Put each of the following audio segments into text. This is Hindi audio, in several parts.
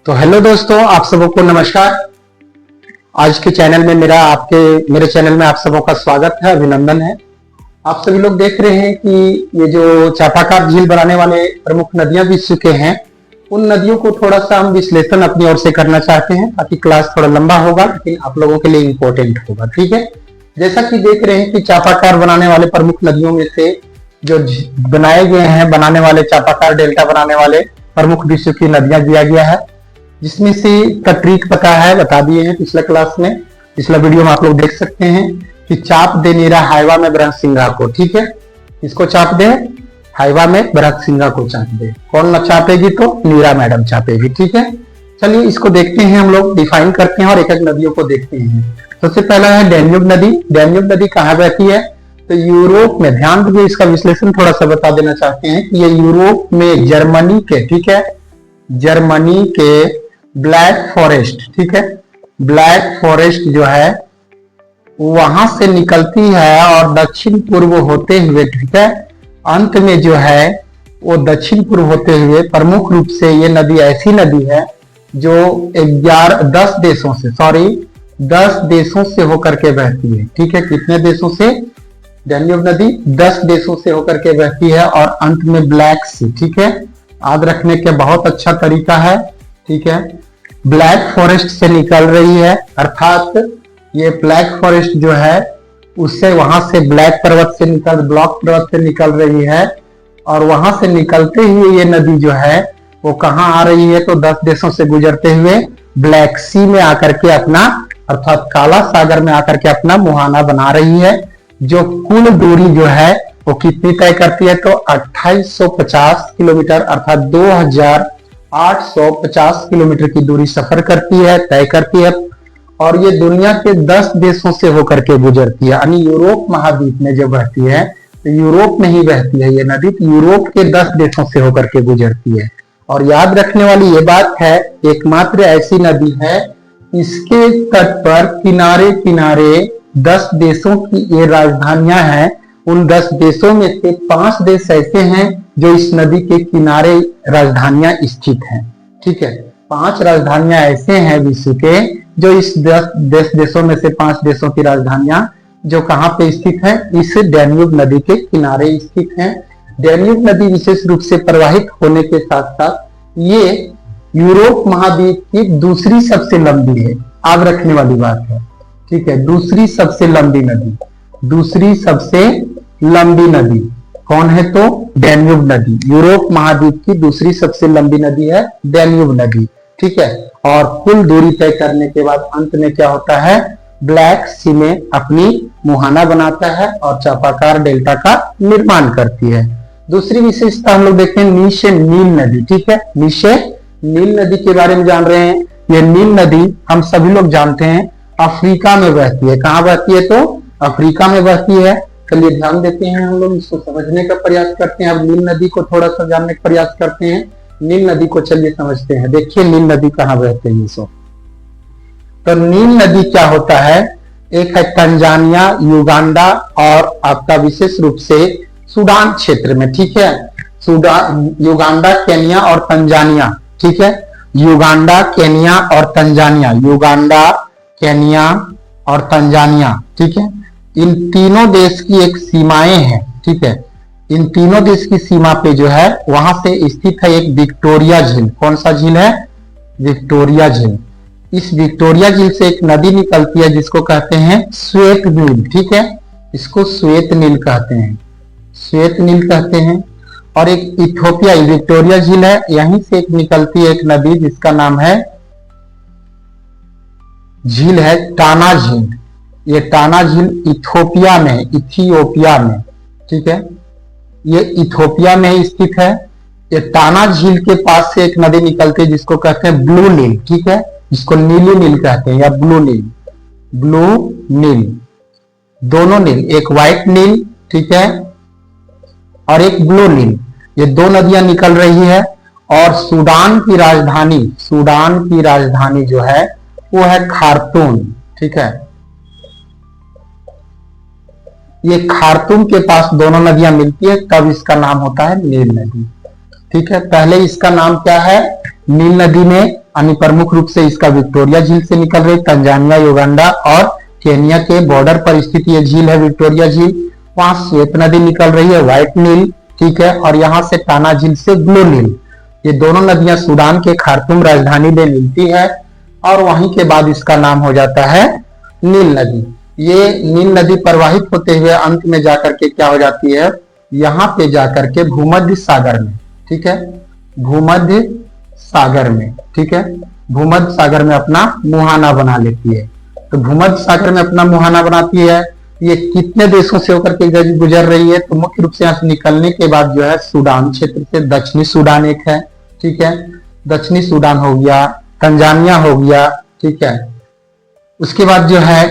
तो हेलो दोस्तों, आप सबों को नमस्कार। आज के चैनल में मेरे चैनल में आप सबों का स्वागत है, अभिनंदन है। आप सभी लोग देख रहे हैं कि ये जो चापाकार झील बनाने वाले प्रमुख नदियां विश्व के हैं, उन नदियों को थोड़ा सा हम विश्लेषण अपनी ओर से करना चाहते हैं ताकि क्लास थोड़ा लंबा होगा लेकिन आप लोगों के लिए इंपॉर्टेंट होगा। ठीक है, जैसा कि देख रहे हैं कि चापाकार बनाने वाले प्रमुख नदियों में से जो बनाए गए हैं, बनाने वाले चापाकार डेल्टा बनाने वाले प्रमुख विश्व की नदियां दिया गया है, जिसमें से तकरीक पता है, बता दिए हैं पिछले क्लास में। पिछला वीडियो में आप लोग देख सकते हैं कि चाप दे नीरा हाइवा में बृहस्पति को। ठीक है, इसको चाप दे हाइवा में बृहस्पति को चाप दे। कौन न चापेगी? तो नीरा मैडम चापेगी। ठीक है, चलिए इसको देखते हैं, हम लोग डिफाइन करते हैं और एक एक नदियों को देखते हैं। सबसे पहला है डैन्यूब नदी। डैन्यूब नदी कहाँ बहती है? तो यूरोप में। ध्यान दीजिए, इसका विश्लेषण थोड़ा सा बता देना चाहते हैं कि ये यूरोप में जर्मनी के, ठीक है, जर्मनी के ब्लैक फॉरेस्ट, ठीक है, ब्लैक फॉरेस्ट जो है वहां से निकलती है और दक्षिण पूर्व होते हुए, ठीक है, अंत में जो है वो दक्षिण पूर्व होते हुए प्रमुख रूप से ये नदी ऐसी नदी है जो 10 देशों से होकर के बहती है। ठीक है, कितने देशों से? डैन्यूब नदी 10 देशों से होकर के बहती है और अंत में ब्लैक सी। ठीक है, याद रखने के बहुत अच्छा तरीका है। ठीक है, ब्लैक फॉरेस्ट से निकल रही है, अर्थात ये ब्लैक फॉरेस्ट जो है उससे वहां से ब्लैक पर्वत से निकल रही है और वहां से निकलते हुए ये नदी जो है वो कहाँ आ रही है? तो 10 देशों से गुजरते हुए ब्लैक सी में आकर के अपना, अर्थात काला सागर में आकर के अपना मुहाना बना रही है, जो कुल दूरी जो है वो कितनी तय करती है? तो 2850 किलोमीटर, अर्थात 2850 किलोमीटर की दूरी सफर करती है, तय करती है। और ये दुनिया के 10 देशों से होकर के गुजरती है, यानी यूरोप महाद्वीप में जो बहती है, तो यूरोप में ही बहती है ये नदी, तो यूरोप के 10 देशों से होकर के गुजरती है। और याद रखने वाली ये बात है, एकमात्र ऐसी नदी है इसके तट पर किनारे किनारे 10 देशों की ये राजधानियां हैं। उन 10 देशों में से 5 देश ऐसे हैं जो इस नदी के किनारे राजधानियां स्थित हैं। ठीक है, 5 राजधानियां ऐसे हैं विश्व के जो इस 10 देशों में से 5 देशों की राजधानियां जो कहां पे स्थित है? इस डैन्यूब नदी के किनारे स्थित हैं। डैन्यूब नदी विशेष रूप से प्रवाहित होने के साथ साथ ये यूरोप महाद्वीप की दूसरी सबसे लंबी है, याद रखने वाली बात है। ठीक है, दूसरी सबसे लंबी नदी कौन है? तो डैन्यूब नदी। यूरोप महाद्वीप की दूसरी सबसे लंबी नदी है डैन्यूब नदी। ठीक है, और कुल दूरी तय करने के बाद अंत में क्या होता है? ब्लैक सी में अपनी मुहाना बनाता है और चापाकार डेल्टा का निर्माण करती है। दूसरी विशेषता हम लोग देखते हैं नीचे नील नदी। ठीक है, नीचे नील नदी के बारे में जान रहे हैं। ये नील नदी हम सभी लोग जानते हैं अफ्रीका में बहती है। कहाँ बहती है? तो अफ्रीका में बहती है। चलिए ध्यान देते हैं, हम लोग इसको समझने का प्रयास करते हैं। अब नील नदी को थोड़ा सा जानने का प्रयास करते हैं। नील नदी को चलिए समझते हैं। देखिए नील नदी कहाँ बहते हैं इसको। तो नील नदी क्या होता है? एक है तंजानिया, युगांडा और आपका विशेष रूप से सूडान क्षेत्र में। ठीक है, युगांडा, केनिया और तंजानिया। ठीक है, युगांडा, केनिया और तंजानिया, युगांडा, केनिया और तंजानिया। ठीक है, इन तीनों देश की एक सीमाएं हैं। ठीक है, इन तीनों देश की सीमा पे जो है वहां से स्थित है एक विक्टोरिया झील। कौन सा झील है? विक्टोरिया झील। इस विक्टोरिया झील से एक नदी निकलती है जिसको कहते हैं श्वेत नील। ठीक है, इसको श्वेत नील कहते हैं, श्वेत नील कहते हैं। और एक इथोपिया, विक्टोरिया झील है, यहीं से एक निकलती है एक नदी जिसका नाम है टाना झील। ये टाना झील इथोपिया में, इथियोपिया में। ठीक है, ये इथोपिया में स्थित है। ये टाना झील के पास से एक नदी निकलती है जिसको कहते हैं ब्लू नील। ठीक है, इसको नीली नील कहते हैं या ब्लू नील। ब्लू नील, दोनों नील, एक व्हाइट नील, ठीक है, और एक ब्लू नील, ये दो नदियां निकल रही है। और सूडान की राजधानी जो है वो है खार्तूम। ठीक है, ये खार्तूम के पास दोनों नदियां मिलती है, तब इसका नाम होता है नील नदी। ठीक है, पहले इसका नाम क्या है? नील नदी में यानी प्रमुख रूप से इसका विक्टोरिया झील से निकल रही, तंजानिया, युगांडा और केनिया के बॉर्डर पर स्थित ये झील है विक्टोरिया झील। वहां श्वेत नदी निकल रही है, व्हाइट नील, ठीक है, और यहाँ से टाना झील से ब्लू नील। ये दोनों नदियां सूडान के खार्तूम राजधानी में मिलती है और वहीं के बाद इसका नाम हो जाता है नील नदी। ये नील नदी प्रवाहित होते हुए अंत में जाकर के क्या हो जाती है, यहाँ पे जाकर के भूमध्य सागर में, ठीक है, भूमध्य सागर में, ठीक है, भूमध्य सागर में अपना मुहाना बना लेती है। तो भूमध्य सागर में अपना मुहाना बनाती है। ये कितने देशों से होकर के गुजर रही है, तो मुख्य रूप से यहाँ से निकलने के बाद जो है सूडान क्षेत्र से दक्षिणी सूडान एक है, ठीक है, दक्षिणी सूडान हो गया, तंजानिया हो गया, ठीक है, उसके बाद जो है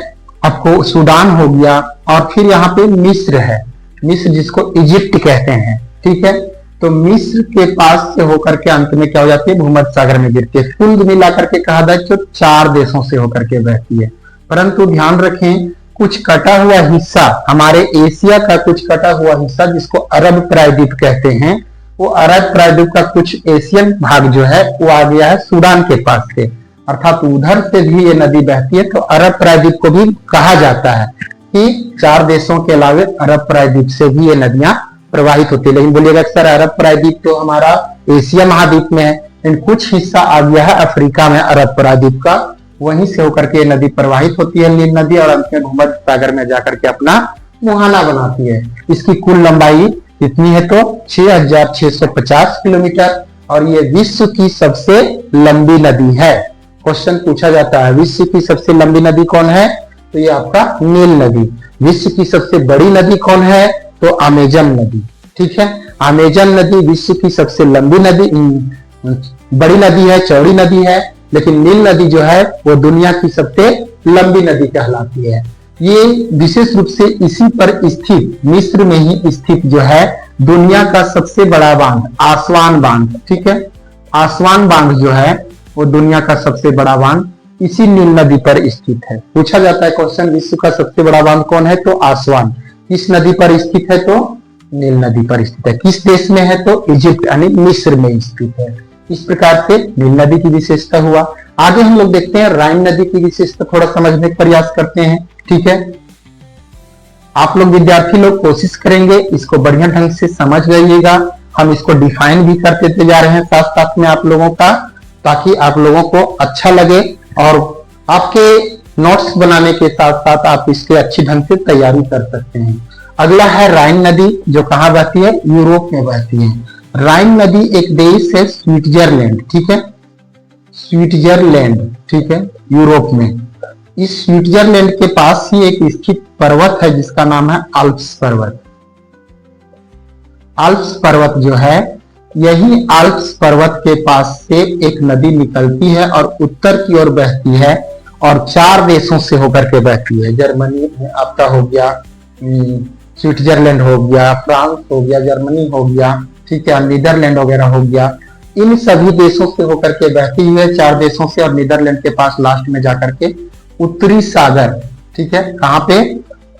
आपको सूडान हो गया और फिर यहाँ पे मिस्र है, मिस्र जिसको इजिप्ट कहते हैं, ठीक है। तो मिस्र के पास से होकर के अंत में क्या हो जाती है, भूमध्य सागर में गिरती है। कुल मिलाकर के कहा जाए तो 4 देशों से होकर के बहती है, परंतु ध्यान रखें कुछ कटा हुआ हिस्सा, हमारे एशिया का कुछ कटा हुआ हिस्सा जिसको अरब प्रायद्वीप कहते हैं, वो अरब प्रायद्वीप का कुछ एशियन भाग जो है वो आ गया है सूडान के पास से, अर्थात उधर से भी ये नदी बहती है। तो अरब प्रायद्वीप को भी कहा जाता है कि 4 देशों के अलावे अरब प्रायद्वीप से भी ये नदियां प्रवाहित होती है। लेकिन बोलिएगा सर अरब प्रायद्वीप तो हमारा एशिया महाद्वीप में है, लेकिन कुछ हिस्सा आ गया है अफ्रीका में अरब प्रायद्वीप का, वहीं से होकर के नदी प्रवाहित होती है नील नदी और अंत में भूमध्य सागर में जाकर के अपना मुहाना बनाती है। इसकी कुल लंबाई कितनी है तो 6650 किलोमीटर और ये विश्व की सबसे लंबी नदी है। क्वेश्चन पूछा जाता है विश्व की सबसे लंबी नदी कौन है, तो ये आपका नील नदी। विश्व की सबसे बड़ी नदी कौन है, तो अमेजन नदी, ठीक है। अमेजन नदी विश्व की सबसे लंबी नदी, बड़ी नदी है, चौड़ी नदी है, लेकिन नील नदी जो है वो दुनिया की सबसे लंबी नदी कहलाती है। ये विशेष रूप से इसी पर स्थित, मिस्र में ही स्थित जो है दुनिया का सबसे बड़ा बांध आसवान बांध, ठीक है, आसवान बांध जो है वो दुनिया का सबसे बड़ा बांध इसी नील नदी पर स्थित है। पूछा जाता है क्वेश्चन विश्व का सबसे बड़ा बांध कौन है, तो आसवान। किस नदी पर स्थित है, तो नील नदी पर स्थित है। किस देश में है, तो इजिप्ट यानी मिस्र में स्थित है। इस प्रकार से नील नदी की विशेषता हुआ। आगे हम लोग देखते हैं राइन नदी की विशेषता, थोड़ा समझने का प्रयास करते हैं, ठीक है। आप लोग विद्यार्थी लोग कोशिश करेंगे इसको बढ़िया ढंग से समझ जाइएगा। हम इसको डिफाइन भी करते जा रहे हैं साथ साथ में आप लोगों का, ताकि आप लोगों को अच्छा लगे और आपके नोट्स बनाने के साथ साथ आप इसके अच्छी ढंग से तैयारी कर सकते हैं। अगला है राइन नदी, जो कहाँ बहती है, यूरोप में बहती है। राइन नदी एक देश है स्विट्जरलैंड, ठीक है, स्विट्जरलैंड, ठीक है, यूरोप में। इस स्विट्जरलैंड के पास ही एक स्थित पर्वत है जिसका नाम है आल्प्स पर्वत। आल्प्स पर्वत जो है, यही आल्प्स पर्वत के पास से एक नदी निकलती है और उत्तर की ओर बहती है और 4 देशों से होकर के बहती है। जर्मनी आपका हो गया, स्विट्जरलैंड हो गया, फ्रांस हो गया, जर्मनी हो गया, ठीक है, नीदरलैंड वगैरह हो गया। इन सभी देशों से होकर के बहती हुई है, 4 देशों से, और नीदरलैंड के पास लास्ट में जाकर के उत्तरी सागर, ठीक है, कहां पे,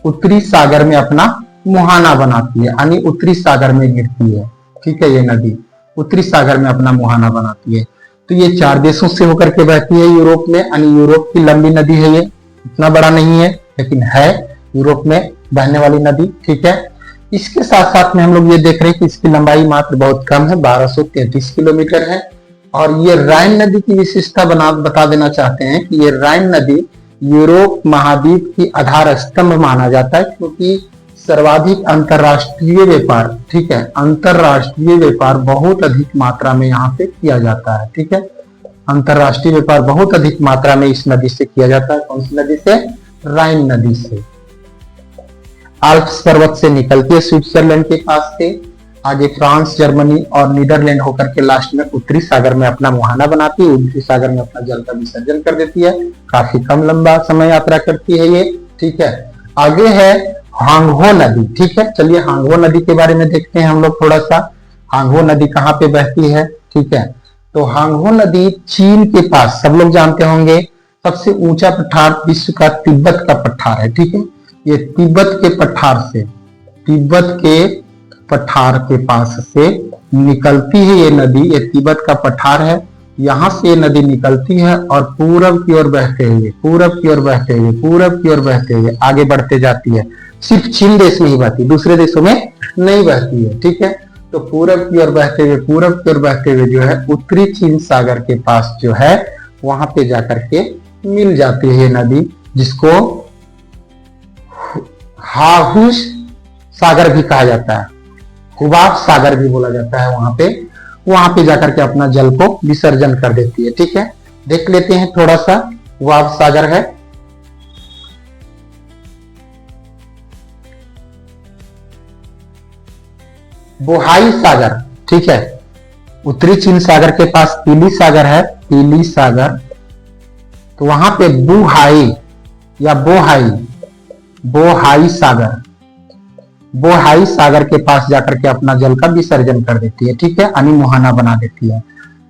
उत्तरी सागर में अपना मुहाना बनाती है, यानी उत्तरी सागर में गिरती है, ठीक है। ये नदी उत्तरी सागर में अपना मुहाना बनाती है। तो ये 4 देशों से होकर के बहती है यूरोप में, यानी यूरोप की लंबी नदी है। ये इतना बड़ा नहीं है लेकिन है यूरोप में बहने वाली नदी, ठीक है। इसके साथ साथ में हम लोग ये देख रहे हैं कि इसकी लंबाई मात्र बहुत कम है, 1233 किलोमीटर है। और ये राइन नदी की विशेषता बता देना चाहते हैं कि ये राइन नदी यूरोप महाद्वीप की आधार स्तंभ माना जाता है, क्योंकि सर्वाधिक अंतरराष्ट्रीय व्यापार, ठीक है, अंतरराष्ट्रीय व्यापार बहुत अधिक मात्रा में यहाँ पे किया जाता है, ठीक है। अंतरराष्ट्रीय व्यापार बहुत अधिक मात्रा में इस नदी से किया जाता है। कौन सी नदी से, राइन नदी से। आल्प्स पर्वत से निकलती है स्विट्जरलैंड के पास से, आगे फ्रांस, जर्मनी और नीदरलैंड होकर के लास्ट में उत्तरी सागर में अपना मुहाना बनाती है, उत्तरी सागर में अपना जल का विसर्जन कर देती है। काफी कम लंबा समय यात्रा करती है ये, ठीक है। आगे है हांगहो नदी, ठीक है। चलिए हांगहो नदी के बारे में देखते हैं हम लोग थोड़ा सा। हांगहो नदी कहाँ पे बहती है, ठीक है। तो हांगहो नदी चीन के पास, सब लोग जानते होंगे, सबसे ऊंचा पठार विश्व का तिब्बत का पठार है, ठीक है। ये तिब्बत के पठार से, तिब्बत के पठार के पास से निकलती है ये नदी। ये तिब्बत का पठार है यहां से ये नदी निकलती है और पूरब की ओर बहते हुए, पूरब की ओर बहते हुए, पूरब की ओर बहते हुए आगे बढ़ते जाती है। सिर्फ चीन देश में ही बहती, दूसरे देशों में नहीं बहती है। ठीक है, तो पूरब की ओर बहते हुए, पूरब की ओर बहते हुए जो है उत्तरी चीन सागर के पास जो है वहां पे जाकर के मिल जाती है ये नदी, जिसको हाहुस सागर भी कहा जाता है, हुबाब सागर भी बोला जाता है। वहां पे जाकर के अपना जल को विसर्जन कर देती है। ठीक है, देख लेते हैं थोड़ा सा। हुबाब सागर है, बोहाई सागर। ठीक है, उत्तरी चीन सागर के पास पीली सागर है, पीली सागर। तो वहां पे बुहाई या बोहाई, बोहाई सागर, बोहाई सागर के पास जाकर के अपना जल का विसर्जन कर देती है। ठीक है, यानी मुहाना बना देती है।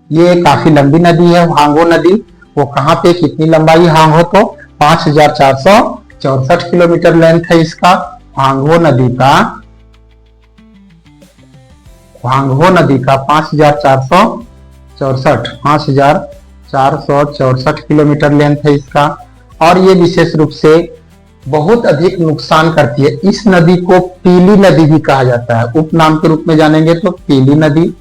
ये काफी लंबी नदी है हांगो नदी। वो कहां पे, कितनी लंबाई हांगो, तो 5464 किलोमीटर लेंथ है इसका। हांगो नदी का 5464 किलोमीटर लेंथ है इसका। और ये विशेष रूप से बहुत अधिक नुकसान करती है। इस नदी को पीली नदी भी कहा जाता है, उपनाम के रूप में जानेंगे तो पीली नदी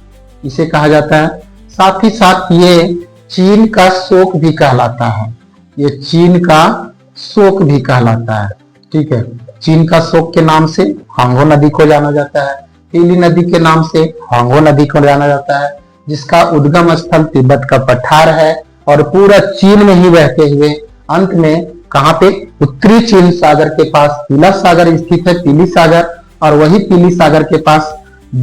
इसे कहा जाता है। साथ ही साथ ये चीन का शोक भी कहलाता है, ये चीन का शोक भी कहलाता है। ठीक है, चीन का शोक के नाम से हांगो नदी को जाना जाता है, पीली नदी के नाम से हांगो नदी को जाना जाता है, जिसका उद्गम स्थल तिब्बत का पठार है और पूरा चीन में ही बहते हुए अंत में कहां पे, उत्तरी चीन सागर के पास पीला सागर स्थित है, पीली सागर। और वही पीली सागर के पास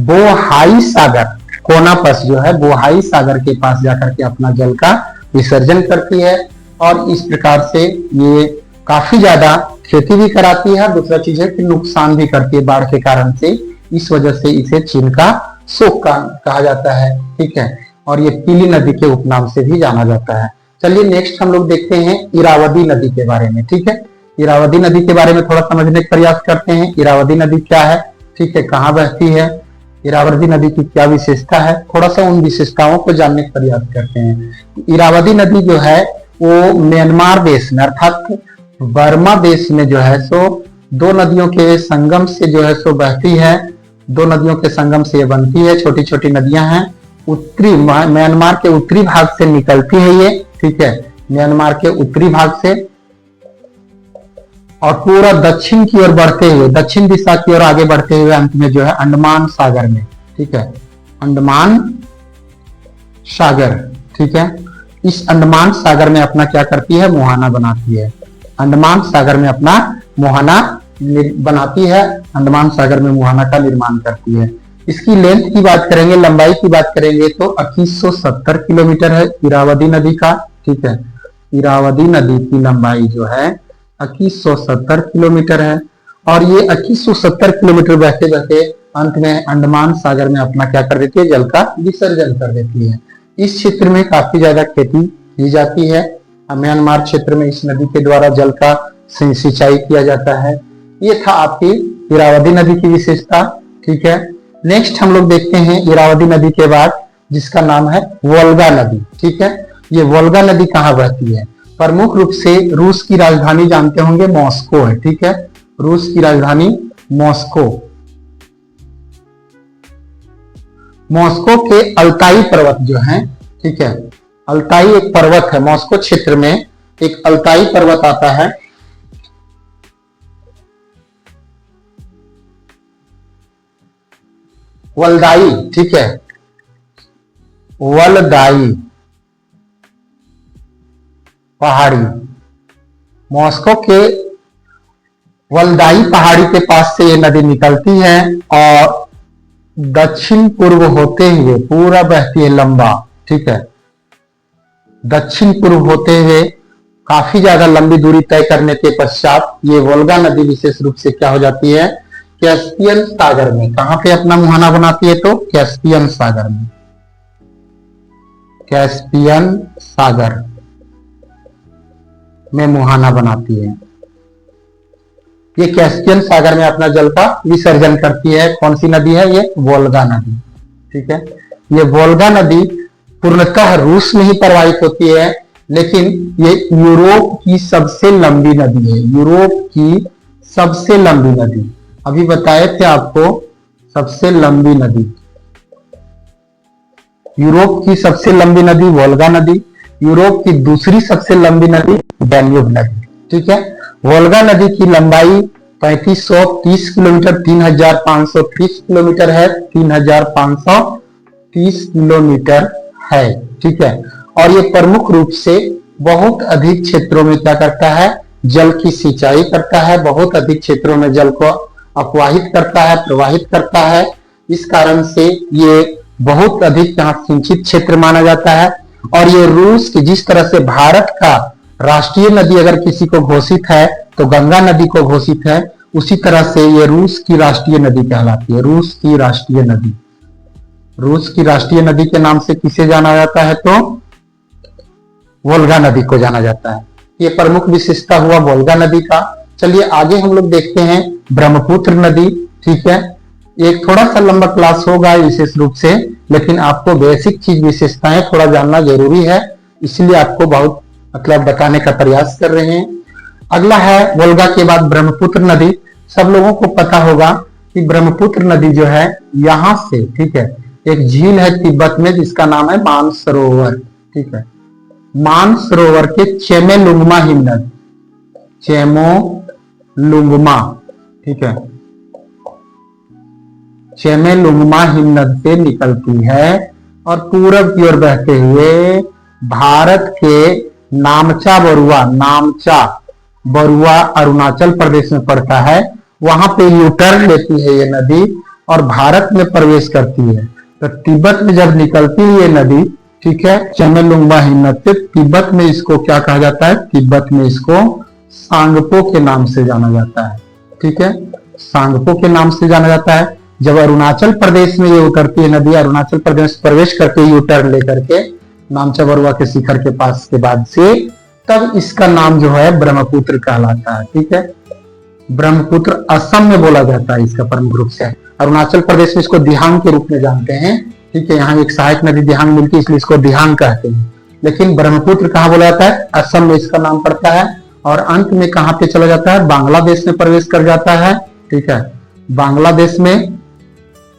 बोहाई सागर, कोनापस जो है बोहाई सागर के पास जाकर के अपना जल का विसर्जन करती है। और इस प्रकार से ये काफी ज्यादा खेती भी कराती है। दूसरा चीज है कि नुकसान भी करती है बाढ़ के कारण से। इस वजह से इसे चीन का शोक कहा जाता है। ठीक है, और ये पीली नदी के उपनाम से भी जाना जाता है। चलिए नेक्स्ट हम लोग देखते हैं इरावदी नदी के बारे में। ठीक है, इरावदी नदी के बारे में थोड़ा समझने का प्रयास करते हैं। इरावदी नदी क्या है, ठीक है, कहाँ बहती है, इरावदी नदी की क्या विशेषता है, थोड़ा सा उन विशेषताओं को जानने का प्रयास करते हैं। इरावदी नदी जो है वो म्यांमार देश में अर्थात बर्मा देश में जो है सो दो नदियों के संगम से जो है सो बहती है। दो नदियों के संगम से ये बनती है, छोटी छोटी नदियां हैं। उत्तरी म्यांमार के उत्तरी भाग से निकलती है ये। ठीक है, म्यांमार के उत्तरी भाग से और पूरा दक्षिण की ओर बढ़ते हुए, दक्षिण दिशा की ओर आगे बढ़ते हुए अंत में जो है अंडमान सागर में, ठीक है, अंडमान सागर। ठीक है, इस अंडमान सागर में अपना क्या करती है, मुहाना बनाती है। अंडमान सागर में अपना मुहाना बनाती है, अंडमान सागर में मुहाना का निर्माण करती है। इसकी लेंथ की बात करेंगे, लंबाई की बात करेंगे तो 2170 किलोमीटर है इरावदी नदी का। ठीक है, इरावदी नदी की लंबाई जो है 2170 किलोमीटर है। और ये 2170 किलोमीटर बहते बहते अंत में अंडमान सागर में अपना क्या कर देती है, जल का विसर्जन कर देती है। इस क्षेत्र में काफी ज्यादा खेती की जाती है। म्यांमार क्षेत्र में इस नदी के द्वारा जल का सिंचाई किया जाता है। ये था आपकी इरावदी नदी की विशेषता। ठीक है, नेक्स्ट हम लोग देखते हैं इरावदी नदी के बाद जिसका नाम है वोल्गा नदी। ठीक है, ये वोल्गा नदी कहाँ बहती है, प्रमुख रूप से रूस की राजधानी जानते होंगे मॉस्को है। ठीक है, रूस की राजधानी मॉस्को, मॉस्को के अल्ताई पर्वत जो हैं, ठीक है, अल्ताई एक पर्वत है, मॉस्को क्षेत्र में एक अल्ताई पर्वत आता है। वल्दाई, ठीक है, वल्दाई पहाड़ी, मॉस्को के वल्दाई पहाड़ी के पास से ये नदी निकलती है और दक्षिण पूर्व होते हुए पूरा बहती है लंबा। ठीक है, दक्षिण पूर्व होते हुए काफी ज्यादा लंबी दूरी तय करने के पश्चात ये वोल्गा नदी विशेष रूप से क्या हो जाती है, कैस्पियन सागर में। कहां पे अपना मुहाना बनाती है, तो कैस्पियन सागर में, कैस्पियन सागर में मुहाना बनाती है। ये कैस्पियन सागर में अपना जल का विसर्जन करती है। कौन सी नदी है, ये वोल्गा नदी। ठीक है, ये वोल्गा नदी पूर्णतः रूस में ही प्रवाहित होती है, लेकिन ये यूरोप की सबसे लंबी नदी है। यूरोप की सबसे लंबी नदी, अभी बताए थे आपको सबसे लंबी नदी। यूरोप की सबसे लंबी नदी वोल्गा नदी, यूरोप की दूसरी सबसे लंबी नदी डैन्यूब नदी। ठीक है, वोल्गा नदी की लंबाई 3530 किलोमीटर 3530 किलोमीटर है, 3530 किलोमीटर है। ठीक है, और ये प्रमुख रूप से बहुत अधिक क्षेत्रों में क्या करता है, जल की सिंचाई करता है, बहुत अधिक क्षेत्रों में जल को अपवाहित करता है, प्रवाहित करता है। इस कारण से ये बहुत अधिक यहाँ सिंचित क्षेत्र माना जाता है। और ये रूस की, जिस तरह से भारत का राष्ट्रीय नदी अगर किसी को घोषित है तो गंगा नदी को घोषित है, उसी तरह से ये रूस की राष्ट्रीय नदी कहलाती है। रूस की राष्ट्रीय नदी, रूस की राष्ट्रीय नदी के नाम से किसे जाना जाता है, तो वोल्गा नदी को जाना जाता है। ये प्रमुख विशेषता हुआ वोल्गा नदी का। चलिए आगे हम लोग देखते हैं ब्रह्मपुत्र नदी। ठीक है, एक थोड़ा सा लंबा क्लास होगा विशेष रूप से, लेकिन आपको बेसिक चीज विशेषताएं थोड़ा जानना जरूरी है, इसलिए आपको बहुत मतलब बताने का प्रयास कर रहे हैं। अगला है वोल्गा के बाद ब्रह्मपुत्र नदी। सब लोगों को पता होगा कि ब्रह्मपुत्र नदी जो है यहां से, ठीक है, एक झील है तिब्बत में जिसका नाम है मानसरोवर। ठीक है, मानसरोवर के चेमोलुंगमा हिमनद, चेमोलुंगमा, ठीक है, चेमोलुंगमा हिमनद से निकलती है और पूरब की ओर बहते हुए भारत के नामचा बरुआ, नामचा बरुआ अरुणाचल प्रदेश में पड़ता है, वहां पे यू टर्न लेती है ये नदी और भारत में प्रवेश करती है। तो तिब्बत में जब निकलती है ये नदी, ठीक है, चेमोलुंगमा हिमनद से, तिब्बत में इसको क्या कहा जाता है, तिब्बत में इसको सांगपो के नाम से जाना जाता है। ठीक है, सांगपो के नाम से जाना जाता है। जब अरुणाचल प्रदेश में ये उतरती है नदी, अरुणाचल प्रदेश प्रवेश करके यू टर्न लेकर के नामचा बरुआ के शिखर के पास के बाद से, तब इसका नाम जो है ब्रह्मपुत्र कहलाता है। ठीक है, ब्रह्मपुत्र असम में बोला जाता है इसका प्रमुख रूप से। अरुणाचल प्रदेश में इसको दिहांग के रूप में जानते हैं। ठीक है, यहाँ एक सहायक नदी दिहांग मिलती है, इसलिए इसको दिहांग कहते हैं। लेकिन ब्रह्मपुत्र कहाँ बोला जाता है, असम में इसका नाम पड़ता है। और अंत में कहाँ पे चला जाता है, बांग्लादेश में प्रवेश कर जाता है। ठीक है, बांग्लादेश में,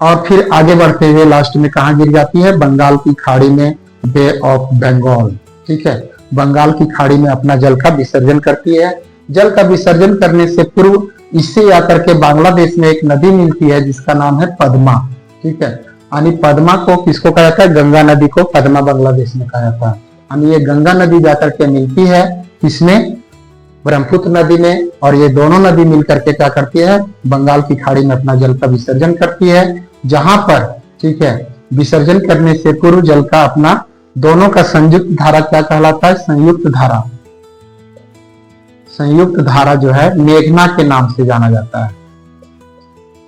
और फिर आगे बढ़ते हुए लास्ट में कहाँ गिर जाती है, बंगाल की खाड़ी में, बे ऑफ बंगाल। ठीक है, बंगाल की खाड़ी में अपना जल का विसर्जन करती है। जल का विसर्जन करने से पूर्व इससे आकर के बांग्लादेश में एक नदी मिलती है जिसका नाम है पद्मा। ठीक है, यानी पद्मा को किसको कहा जाता है, गंगा नदी को पद्मा बांग्लादेश में कहा जाता है। यानी ये गंगा नदी जाकर के मिलती है किसमें, ब्रह्मपुत्र नदी में, और ये दोनों नदी मिलकर के क्या करती है, बंगाल की खाड़ी में अपना जल का विसर्जन करती है। जहां पर, ठीक है, विसर्जन करने से पूर्व जल का अपना दोनों का संयुक्त धारा क्या कहलाता है, संयुक्त धारा। संयुक्त धारा जो है मेघना के नाम से जाना जाता है।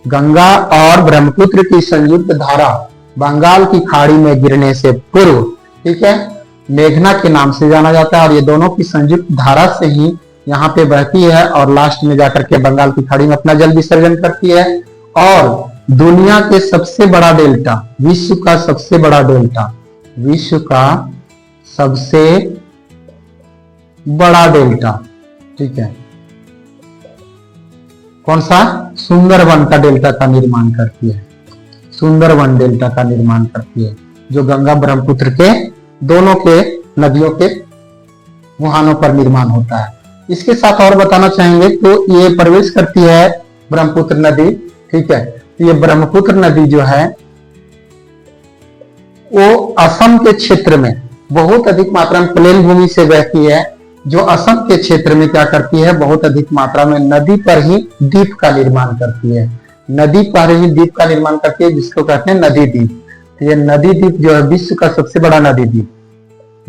गंगा और ब्रह्मपुत्र की संयुक्त धारा बंगाल की खाड़ी में गिरने से पूर्व, ठीक है, मेघना के नाम से जाना जाता है। और ये दोनों की संयुक्त धारा से ही यहाँ पे बहती है और लास्ट में जाकर के बंगाल की खाड़ी में अपना जल विसर्जन करती है। और दुनिया के सबसे बड़ा डेल्टा, विश्व का सबसे बड़ा डेल्टा, विश्व का सबसे बड़ा डेल्टा, ठीक है, कौन सा, सुंदरवन का डेल्टा का निर्माण करती है। सुंदरवन डेल्टा का निर्माण करती है, जो गंगा ब्रह्मपुत्र के दोनों के नदियों के मुहानों पर निर्माण होता है। इसके साथ और बताना चाहेंगे तो ये प्रवेश करती है ब्रह्मपुत्र नदी। ठीक है, ये ब्रह्मपुत्र नदी जो है वो असम के क्षेत्र में बहुत अधिक मात्रा में प्लेन भूमि से बहती है, जो असम के क्षेत्र में क्या करती है, बहुत अधिक मात्रा में नदी पर ही द्वीप का निर्माण करती है। नदी पर ही द्वीप का निर्माण करती है, जिसको कहते हैं नदी द्वीप। तो ये नदी द्वीप जो है विश्व का सबसे बड़ा नदी द्वीप,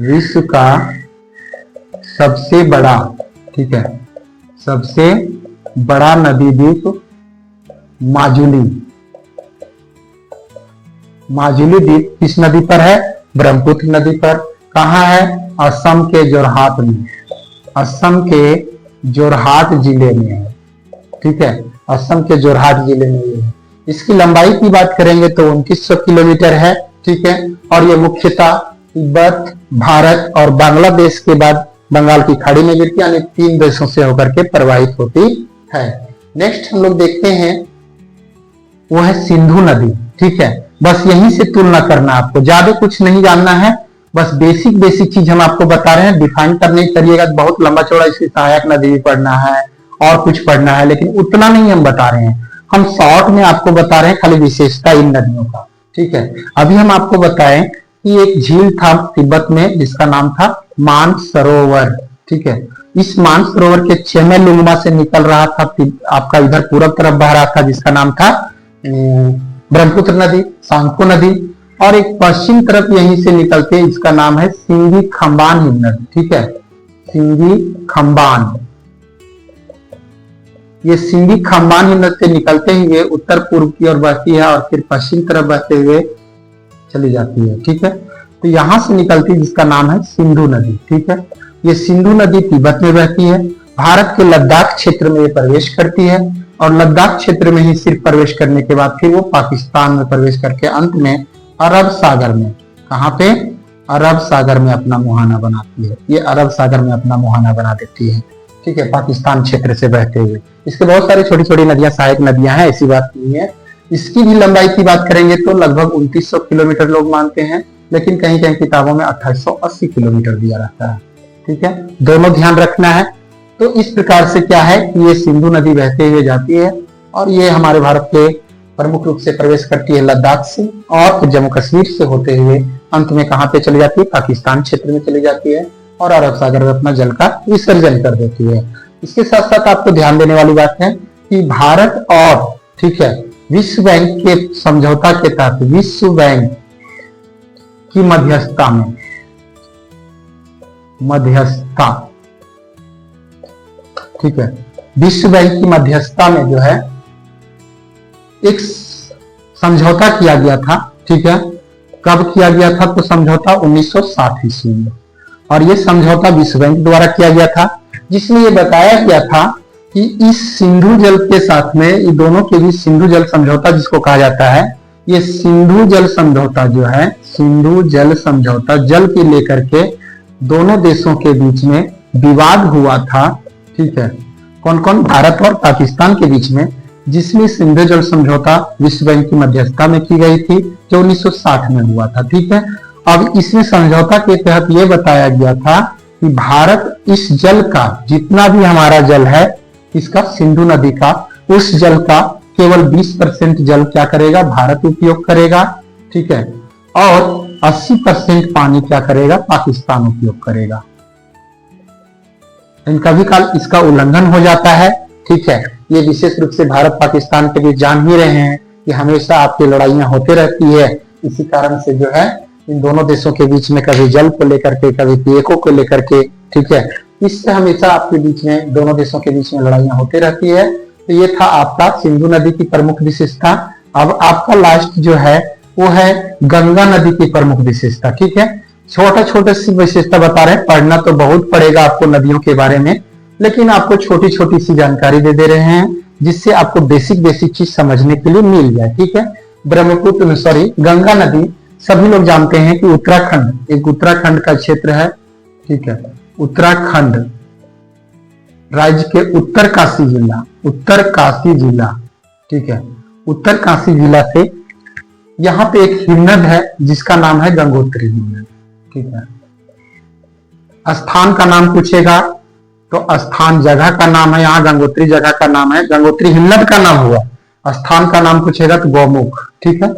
विश्व का सबसे बड़ा, ठीक है, सबसे बड़ा नदी द्वीप माजुली। माजुली द्वीप किस नदी पर है, ब्रह्मपुत्र नदी पर। कहाँ है, असम के जोरहाट में, असम के जोरहाट जिले में है। ठीक है, असम के जोरहाट जिले में ये है। इसकी लंबाई की बात करेंगे तो 2900 किलोमीटर है। ठीक है, और ये मुख्यतः तिब्बत, भारत और बांग्लादेश के बाद बंगाल की खाड़ी में गिरती है, यानी 3 देशों से होकर के प्रवाहित होती है। नेक्स्ट हम लोग देखते हैं वो है सिंधु नदी। ठीक है, बस यहीं से तुलना करना, आपको ज्यादा कुछ नहीं जानना है, बस बेसिक बेसिक चीज हम आपको बता रहे हैं। डिफाइन करने करिएगा तो बहुत लंबा चौड़ा, इसकी सहायक नदी भी पढ़ना है और कुछ पढ़ना है, लेकिन उतना नहीं हम बता रहे हैं, हम शॉर्ट में आपको बता रहे हैं खाली विशेषता इन नदियों का। ठीक है, अभी हम आपको बताएं कि एक झील था तिब्बत में जिसका नाम था मानसरोवर। ठीक है, इस मानसरोवर के चेमेलुंगमा से निकल रहा था आपका इधर पूरब तरफ बह रहा था, जिसका नाम था ब्रह्मपुत्र नदी, सांको नदी, और एक पश्चिम तरफ यहीं से निकलते इसका नाम है सिंगी खंबान हिमनद। ठीक है, सिंगी खंबान, ये सिंगी खंबान हिमनद से निकलते हुए उत्तर पूर्व की ओर बहती है और फिर पश्चिम तरफ बहते हुए चली जाती है। ठीक है, तो यहां से निकलती है जिसका नाम है सिंधु नदी। ठीक है, ये सिंधु नदी तिब्बत में बहती है, भारत के लद्दाख क्षेत्र में ये प्रवेश करती है, और लद्दाख क्षेत्र में ही सिर्फ प्रवेश करने के बाद फिर वो पाकिस्तान में प्रवेश करके अंत में अरब सागर में, कहां पे, अरब सागर में अपना मुहाना बनाती है। ये अरब सागर में अपना मुहाना बना देती है। ठीक है, पाकिस्तान क्षेत्र से बहते हुए। इसके बहुत सारी छोटी छोटी नदियां, सहायक नदियां हैं, ऐसी बात नहीं है। इसकी भी लंबाई की बात करेंगे तो लगभग 2900 किलोमीटर लोग मानते हैं, लेकिन कहीं कहीं किताबों में 2880 किलोमीटर दिया रहता है। ठीक है, दोनों ध्यान रखना है। तो इस प्रकार से क्या है कि ये सिंधु नदी बहते हुए जाती है और ये हमारे भारत के प्रमुख रूप से प्रवेश करती है लद्दाख से और जम्मू कश्मीर से होते हुए अंत में कहां पे चली जाती है, पाकिस्तान क्षेत्र में चली जाती है और अरब सागर में अपना जल का विसर्जन कर देती है। इसके साथ साथ आपको ध्यान देने वाली बात है कि भारत और, ठीक है, विश्व बैंक के समझौता के तहत विश्व बैंक की मध्यस्थता में, मध्यस्थता, ठीक है, विश्व बैंक की मध्यस्थता में जो है एक समझौता किया गया था। ठीक है, कब किया गया था, तो समझौता 1960 ईस्वी में, और यह समझौता विश्व बैंक द्वारा किया गया था, जिसमें यह बताया गया था कि इस सिंधु जल के साथ में, ये दोनों के बीच सिंधु जल समझौता जिसको कहा जाता है, ये सिंधु जल समझौता जो है, सिंधु जल समझौता, जल के लेकर के दोनों देशों के बीच में विवाद हुआ था। ठीक है, कौन कौन, भारत और पाकिस्तान के बीच में, जिसमें सिंधु जल समझौता विश्व बैंक की मध्यस्थता में की गई थी, जो 1960 में हुआ था। ठीक है, अब इसमें समझौता के तहत यह बताया गया था कि भारत इस जल का, जितना भी हमारा जल है इसका, सिंधु नदी का, उस जल का केवल 20% जल क्या करेगा, भारत उपयोग करेगा। ठीक है, और 80% पानी क्या करेगा, पाकिस्तान उपयोग करेगा। कभी काल इसका उल्लंघन हो जाता है। ठीक है, ये विशेष रूप से भारत पाकिस्तान के बीच जान ही रहे हैं कि हमेशा आपकी लड़ाइयां होते रहती है। इसी कारण से जो है इन दोनों देशों के बीच में कभी जल को लेकर के, कभी पीएको को लेकर के, ठीक है, इससे हमेशा आपके बीच में, दोनों देशों के बीच में लड़ाइयां होती रहती है। तो ये था आपका सिंधु नदी की प्रमुख विशेषता। अब आपका लास्ट जो है वो है गंगा नदी की प्रमुख विशेषता। ठीक है, छोटा छोटा सी विशेषता बता रहे हैं, पढ़ना तो बहुत पड़ेगा आपको नदियों के बारे में, लेकिन आपको छोटी छोटी सी जानकारी दे दे रहे हैं जिससे आपको बेसिक बेसिक चीज समझने के लिए मिल जाए। ठीक है, ब्रह्मपुत्र, सॉरी, गंगा नदी सभी लोग जानते हैं कि उत्तराखंड, एक उत्तराखंड का क्षेत्र है। ठीक है, उत्तराखंड राज्य के उत्तरकाशी जिला, उत्तरकाशी जिला, ठीक है, उत्तरकाशी जिला से यहाँ पे एक हिमनद है जिसका नाम है गंगोत्री हिमनद। ठीक है, स्थान का नाम पूछेगा तो स्थान जगह का नाम है, यहाँ गंगोत्री जगह का नाम है, गंगोत्री हिमनद का नाम हुआ। स्थान का नाम पूछेगा तो गौमुख। ठीक है,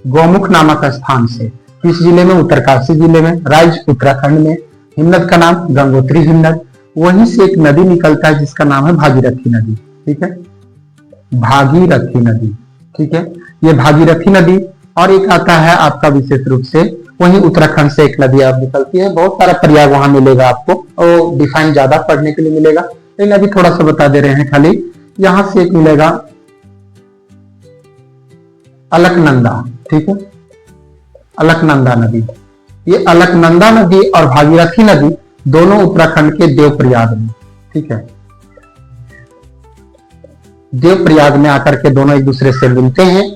गौमुख नामक स्थान से, किस जिले में, उत्तरकाशी जिले में, राज्य उत्तराखंड में। हिमनद का नाम गंगोत्री हिमनद। वहीं से एक नदी निकलता है जिसका नाम है भागीरथी नदी। ठीक है, भागीरथी नदी। ठीक है, ये भागीरथी नदी, और एक आता है आपका विशेष रूप से वहीं उत्तराखंड से एक नदी आप निकलती है। बहुत सारा प्रयाग वहां मिलेगा आपको, और डिफाइन ज्यादा पढ़ने के लिए मिलेगा, लेकिन अभी थोड़ा सा बता दे रहे हैं खाली। यहां से एक मिलेगा अलकनंदा। ठीक है, अलकनंदा नदी। ये अलकनंदा नदी और भागीरथी नदी दोनों उत्तराखंड के देवप्रयाग में, ठीक है, देवप्रयाग में आकर के दोनों एक दूसरे से मिलते हैं,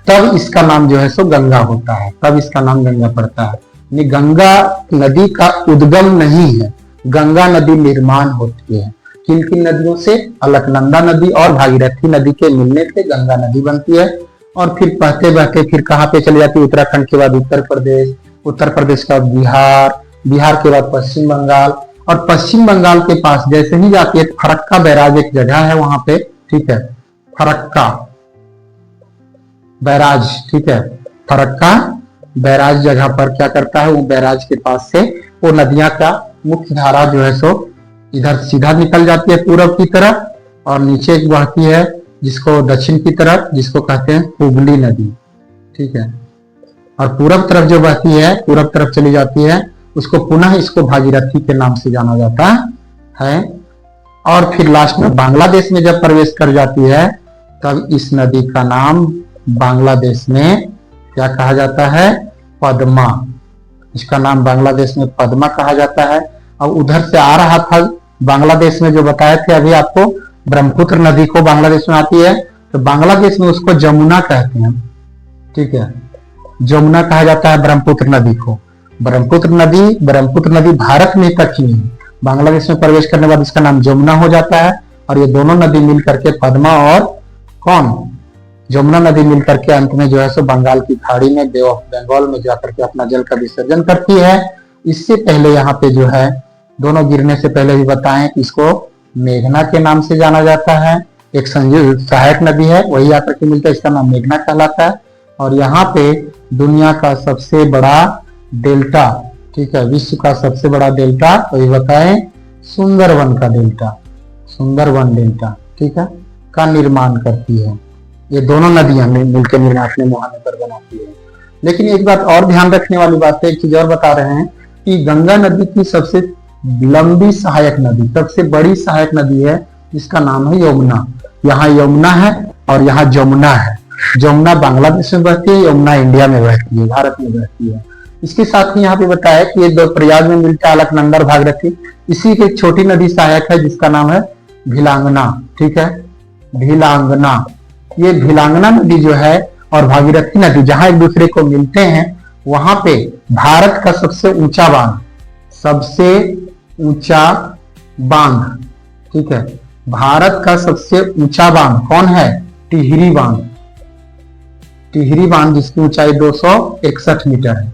तब इसका नाम जो है सो गंगा होता है, तब इसका नाम गंगा पड़ता है। गंगा नदी का उद्गम नहीं है, गंगा नदी निर्माण होती है। किन किन नदियों से? अलकनंदा नदी और भागीरथी नदी के मिलने से गंगा नदी बनती है। और फिर बहते बहते फिर कहाँ पे चली जाती है? उत्तराखंड के बाद उत्तर प्रदेश, उत्तर प्रदेश का बिहार, बिहार के बाद पश्चिम बंगाल, और पश्चिम बंगाल के पास जैसे ही जाती है फरक्का बैराज एक जगह है वहां पे, ठीक है, फरक्का बैराज, ठीक है, फरक्का बैराज जगह पर क्या करता है, वो बैराज के पास से वो नदियां का मुख्य धारा जो है सो इधर सीधा निकल जाती है पूरब की तरफ, और नीचे एक बहती है जिसको दक्षिण की तरफ, जिसको कहते हैं हुगली नदी, ठीक है। और पूरब तरफ जो बहती है, पूरब तरफ चली जाती है, उसको पुनः इसको भागीरथी के नाम से जाना जाता है। और फिर लास्ट में बांग्लादेश में जब प्रवेश कर जाती है तब इस नदी का नाम बांग्लादेश में क्या कहा जाता है? पद्मा। इसका नाम बांग्लादेश में पद्मा कहा जाता है। अब उधर से आ रहा था बांग्लादेश में, जो बताए थे अभी आपको, ब्रह्मपुत्र नदी को बांग्लादेश में आती है, तो बांग्लादेश में उसको जमुना कहते हैं, ठीक है, जमुना कहा जाता है ब्रह्मपुत्र नदी को। ब्रह्मपुत्र नदी भारत में तक ही है, बांग्लादेश में प्रवेश करने के बाद इसका नाम जमुना हो जाता है। और ये दोनों नदी मिल करके पद्मा और कौन, जमुना नदी मिल करके अंत में जो है सो बंगाल की खाड़ी में, बे ऑफ बंगाल में जाकर के अपना जल का विसर्जन करती है। इससे पहले यहाँ पे जो है दोनों गिरने से पहले भी बताएं कि इसको मेघना के नाम से जाना जाता है। एक सहायक नदी है, वही आकर के मिलता है, इसका नाम मेघना कहलाता है। और यहाँ पे दुनिया का सबसे बड़ा डेल्टा, ठीक है, विश्व का सबसे बड़ा डेल्टा, वही बताएं, सुंदरवन का डेल्टा, सुंदरवन डेल्टा, ठीक है, का निर्माण करती है। ये दोनों नदियां मिलकर अपने महानगर बनाती है। लेकिन एक बात और ध्यान रखने वाली बात है, एक चीज और बता रहे हैं कि गंगा नदी की सबसे लंबी सहायक नदी, सबसे बड़ी सहायक नदी है, जिसका नाम है यमुना। यहाँ यमुना है और यहाँ जमुना है। जमुना बांग्लादेश में बहती है, यमुना इंडिया में बहती है, भारत में बहती है। इसके साथ ही यहाँ पे बताया कि ये दो प्रयाग में मिलता है, अलकनंदा और भागीरथी। इसी की एक छोटी नदी सहायक है जिसका नाम है भिलांगना, ठीक है, भिलांगना। ये भिलांगना नदी जो है और भागीरथी नदी जहां एक दूसरे को मिलते हैं, वहां पे भारत का सबसे ऊंचा बांध, सबसे ऊंचा बांध, ठीक है, भारत का सबसे ऊंचा बांध कौन है? टिहरी बांध। टिहरी बांध जिसकी ऊंचाई 261 मीटर है,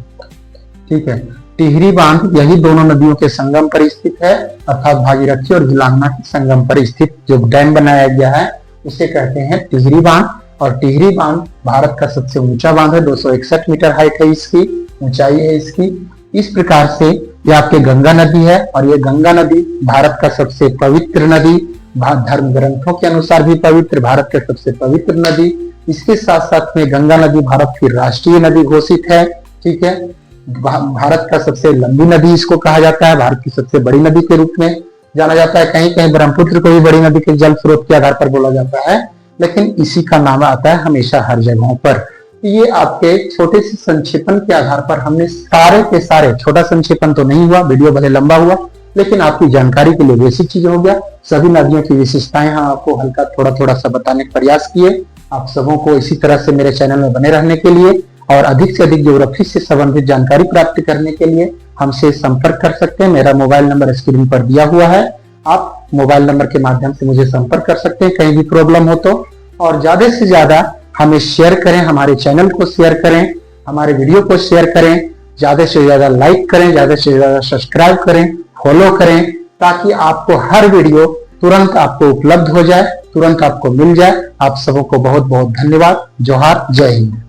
ठीक है। टिहरी बांध यही दोनों नदियों के संगम पर स्थित है, अर्थात भागीरथी और भिलांगना के संगम पर स्थित जो डैम बनाया गया है उसे कहते हैं टिहरी बांध। और टिहरी बांध भारत का सबसे ऊंचा बांध है, 261 मीटर हाइट है इसकी, ऊंचाई है इसकी। इस प्रकार से ये आपके गंगा नदी है, और ये गंगा नदी भारत का सबसे पवित्र नदी, धर्म ग्रंथों के अनुसार भी पवित्र, भारत के सबसे पवित्र नदी। इसके साथ साथ में गंगा नदी भारत की राष्ट्रीय नदी घोषित है, ठीक है। भारत का सबसे लंबी नदी इसको कहा जाता है, भारत की सबसे बड़ी नदी के रूप में जाना जाता है। कहीं कहीं ब्रह्मपुत्र को भी बड़ी नदी के जल स्रोत के आधार पर बोला जाता है, लेकिन इसी का नाम आता है हमेशा हर जगहों पर। ये आपके छोटे से संक्षेपण के आधार पर हमने सारे के सारे, छोटा संक्षेपण तो नहीं हुआ, वीडियो भले लंबा हुआ, लेकिन आपकी जानकारी के लिए बेसिक चीज हो गया। सभी नदियों की विशेषताएं हम आपको हल्का थोड़ा थोड़ा सा बताने का प्रयास किए। आप सबों को इसी तरह से मेरे चैनल में बने रहने के लिए और अधिक से अधिक ज्योग्राफी से संबंधित जानकारी प्राप्त करने के लिए हमसे संपर्क कर सकते हैं। मेरा मोबाइल नंबर स्क्रीन पर दिया हुआ है, आप मोबाइल नंबर के माध्यम से मुझे संपर्क कर सकते हैं कहीं भी प्रॉब्लम हो तो। और ज्यादा से ज्यादा हमें शेयर करें, हमारे चैनल को शेयर करें, हमारे वीडियो को शेयर करें, ज्यादा से ज्यादा लाइक करें, ज्यादा से ज्यादा सब्सक्राइब करें, फॉलो करें, ताकि आपको हर वीडियो तुरंत आपको उपलब्ध हो जाए, तुरंत आपको मिल जाए। आप सबों को बहुत बहुत धन्यवाद। जोहार, जय हिंद।